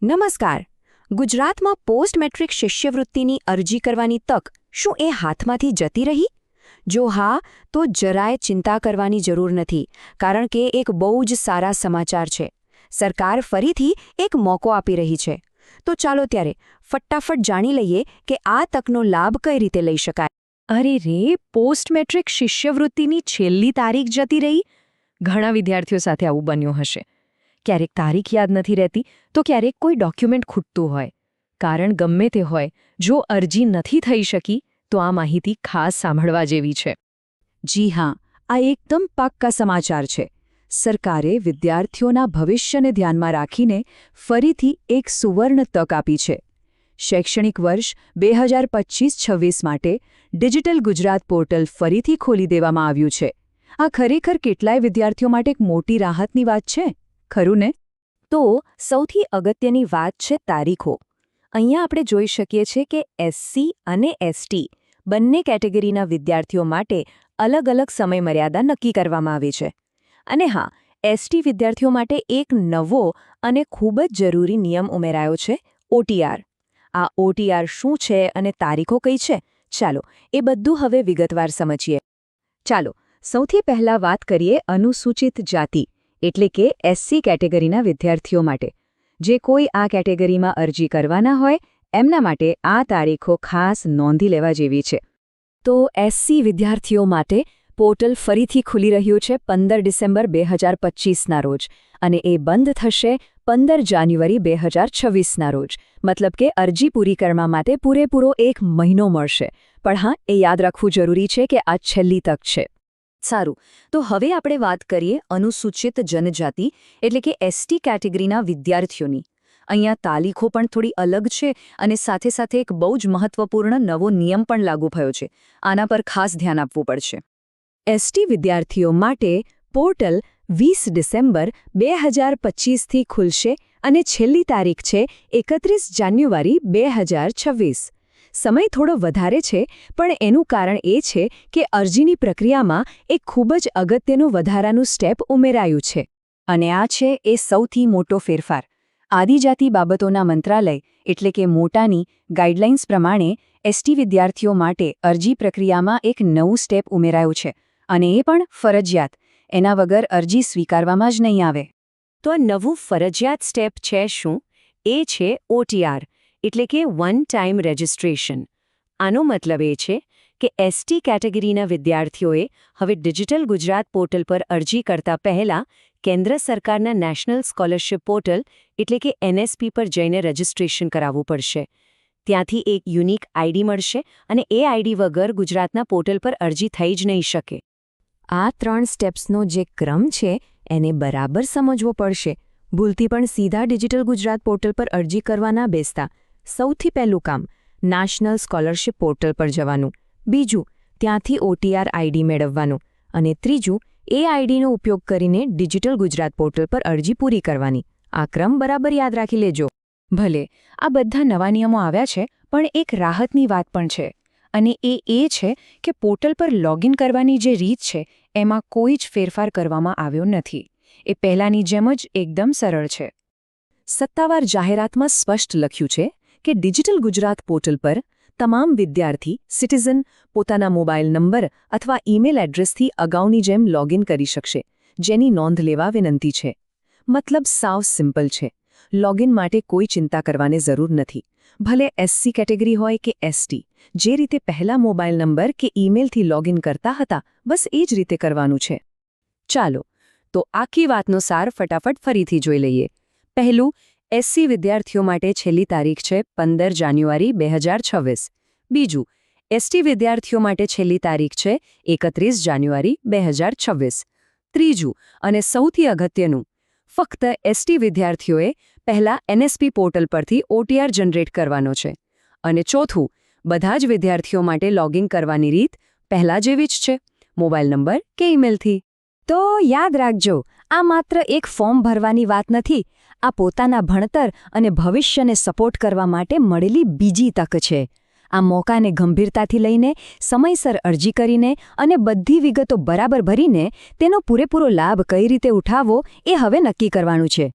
નમસ્કાર. ગુજરાતમાં post metric શિષ્યવૃત્તિની અરજી કરવાની તક શું એ હાથમાંથી જતી રહી? જો હા, તો જરાય ચિંતા કરવાની જરૂર નથી, કારણ કે એક બહુ જ સારા સમાચાર છે. સરકાર ફરીથી એક મોકો આપી રહી છે. તો ચાલો ત્યારે ફટાફટ જાણી લઈએ કે આ તકનો લાભ કઈ રીતે લઈ શકાય. અરે રે, પોસ્ટ મેટ્રિક શિષ્યવૃત્તિની છેલ્લી તારીખ જતી રહી. ઘણા વિદ્યાર્થીઓ સાથે આવું બન્યું હશે. ક્યારેક તારીખ યાદ નથી રહેતી, તો ક્યારેક કોઈ ડોક્યુમેન્ટ ખૂટતું હોય. કારણ ગમે તે હોય, જો અરજી નથી થઈ શકી તો આ માહિતી ખાસ સાંભળવા જેવી છે. જી હા, આ એકદમ પાક્કા સમાચાર છે. સરકારે વિદ્યાર્થીઓના ભવિષ્યને ધ્યાનમાં રાખીને ફરીથી એક સુવર્ણ તક આપી છે. શૈક્ષણિક વર્ષ 2025-26 માટે ડિજિટલ ગુજરાત પોર્ટલ ફરીથી ખોલી દેવામાં આવ્યું છે. આ ખરેખર કેટલાય વિદ્યાર્થીઓ માટે એક મોટી રાહતની વાત છે, ખરું ને? તો સૌથી અગત્યની વાત છે તારીખો. અહીંયા આપણે જોઈ શકીએ છીએ કે એસસી અને એસટી બંને કેટેગરીના વિદ્યાર્થીઓ માટે અલગ અલગ સમયમર્યાદા નક્કી કરવામાં આવી છે. અને હા, એસટી વિદ્યાર્થીઓ માટે એક નવો અને ખૂબ જ જરૂરી નિયમ ઉમેરાયો છે, ઓટીઆર. આ ઓટીઆર શું છે અને તારીખો કઈ છે? ચાલો એ બધું હવે વિગતવાર સમજીએ. ચાલો, સૌથી પહેલા વાત કરીએ અનુસૂચિત જાતિ એટલે કે એસસી કેટેગરીના વિદ્યાર્થીઓ માટે. જે કોઈ આ કેટેગરીમાં અરજી કરવાના હોય એમના માટે આ તારીખો ખાસ નોંધી લેવા જેવી છે. તો એસસી વિદ્યાર્થીઓ માટે પોર્ટલ ફરીથી ખુલી રહ્યું છે 15 ડિસેમ્બર 2025ના રોજ, અને એ બંધ થશે 15 જાન્યુઆરી 2026ના રોજ. મતલબ કે અરજી પૂરી કરવા માટે પૂરેપૂરો 1 મહિનો મળશે. પણ હા, એ યાદ રાખવું જરૂરી છે કે આ છેલ્લી તક છે. સારું, તો હવે આપણે વાત કરીએ અનુસૂચિત જનજાતિ એટલે કે એસટી કેટેગરીના વિદ્યાર્થીઓની. અહીંયા તારીખો પણ થોડી અલગ છે અને સાથે સાથે એક બહુ જ મહત્વપૂર્ણ નવો નિયમ પણ લાગુ થયો છે. આના પર ખાસ ધ્યાન આપવું પડશે. એસટી વિદ્યાર્થીઓ માટે પોર્ટલ 20 ડિસેમ્બર 2025થી ખુલશે અને છેલ્લી તારીખ છે 31 જાન્યુઆરી 2026. સમય થોડો વધારે છે, પણ એનું કારણ એ છે કે અરજીની પ્રક્રિયામાં એક ખૂબ જ અગત્યનું વધારાનું સ્ટેપ ઉમેરાયું છે. અને આ છે એ સૌથી મોટો ફેરફાર. આદિજાતિ બાબતોના મંત્રાલય એટલે કે મોટાની ગાઈડલાઇન્સ પ્રમાણે એસટી વિદ્યાર્થીઓ માટે અરજી પ્રક્રિયામાં એક નવું સ્ટેપ ઉમેરાયું છે, અને એ પણ ફરજિયાત. એના વગર અરજી સ્વીકારવામાં જ નહીં આવે. તો આ નવું ફરજિયાત સ્ટેપ છે શું? એ છે ઓટીઆર એટલે કે વન ટાઈમ રજિસ્ટ્રેશન. આનો મતલબ એ છે કે એસટી કેટેગરીના વિદ્યાર્થીઓએ હવે ડિજિટલ ગુજરાત પોર્ટલ પર અરજી કરતા પહેલા કેન્દ્ર સરકારના નેશનલ સ્કોલરશિપ પોર્ટલ એટલે કે એનએસપી પર જઈને રજિસ્ટ્રેશન કરાવવું પડશે. ત્યાંથી એક યુનિક આઈડી મળશે અને એ આઈડી વગર ગુજરાતના પોર્ટલ પર અરજી થઈ જ નહીં શકે. આ 3 સ્ટેપ્સનો જે ક્રમ છે એને બરાબર સમજવો પડશે. ભૂલથી પણ સીધા ડિજિટલ ગુજરાત પોર્ટલ પર અરજી કરવા ના બેસતા. સૌથી પહેલું કામ નેશનલ સ્કોલરશિપ પોર્ટલ પર જવાનું. બીજું, ત્યાંથી ઓટીઆર આઈડી મેળવવાનું. અને ત્રીજું, એ આઈડીનો ઉપયોગ કરીને ડિજિટલ ગુજરાત પોર્ટલ પર અરજી પૂરી કરવાની. આ ક્રમ બરાબર યાદ રાખી લેજો. ભલે આ બધા નવા નિયમો આવ્યા છે, પણ એક રાહતની વાત પણ છે. અને એ છે કે પોર્ટલ પર લોગિન કરવાની જે રીત છે એમાં કોઈ જ ફેરફાર કરવામાં આવ્યો નથી. એ પહેલાંની જેમ જ એકદમ સરળ છે. સત્તાવાર જાહેરાતમાં સ્પષ્ટ લખ્યું છે કે ડિજિટલ ગુજરાત પોર્ટલ પર તમામ વિદ્યાર્થી સિટીઝન પોતાના મોબાઈલ નંબર અથવા ઈમેલ એડ્રેસથી અગાઉની જેમ લોગિન કરી શકશે, જેની નોંધ લેવા વિનંતી છે. મતલબ સાવ સિમ્પલ છે. લોગિન માટે કોઈ ચિંતા કરવાની જરૂર નથી. ભલે એસસી કેટેગરી હોય કે એસટી, જે રીતે પહેલા મોબાઈલ નંબર કે ઈમેલથી લોગિન કરતા હતા, બસ એ જ રીતે કરવાનું છે. ચાલો, તો આખી વાતનો સાર ફટાફટ ફરીથી જોઈ લઈએ. પહેલું, એસસી વિદ્યાર્થીઓ માટે છેલ્લી તારીખ છે 15 જાન્યુઆરી 2026. બીજું, એસટી વિદ્યાર્થીઓ માટે છેલ્લી તારીખ છે 31 જાન્યુઆરી 2026. ત્રીજું અને સૌથી અગત્યનું, ફક્ત એસટી વિદ્યાર્થીઓએ પહેલા એનએસપી પોર્ટલ પરથી ઓટીઆર જનરેટ કરવાનો છે. અને ચોથું, બધા જ વિદ્યાર્થીઓ માટે લોગિન કરવાની રીત પહેલા જેવી જ છે, મોબાઈલ નંબર કે ઈમેલથી. તો યાદ રાખજો, આ માત્ર એક ફોર્મ ભરવાની વાત નથી. આ પોતાના ભણતર અને ભવિષ્યને સપોર્ટ કરવા માટે મળેલી બીજી તક છે. આ મોકાને ગંભીરતાથી લઈને, સમયસર અરજી કરીને અને બધી વિગતો બરાબર ભરીને તેનો પૂરેપૂરો લાભ કઈ રીતે ઉઠાવવો એ હવે નક્કી કરવાનું છે.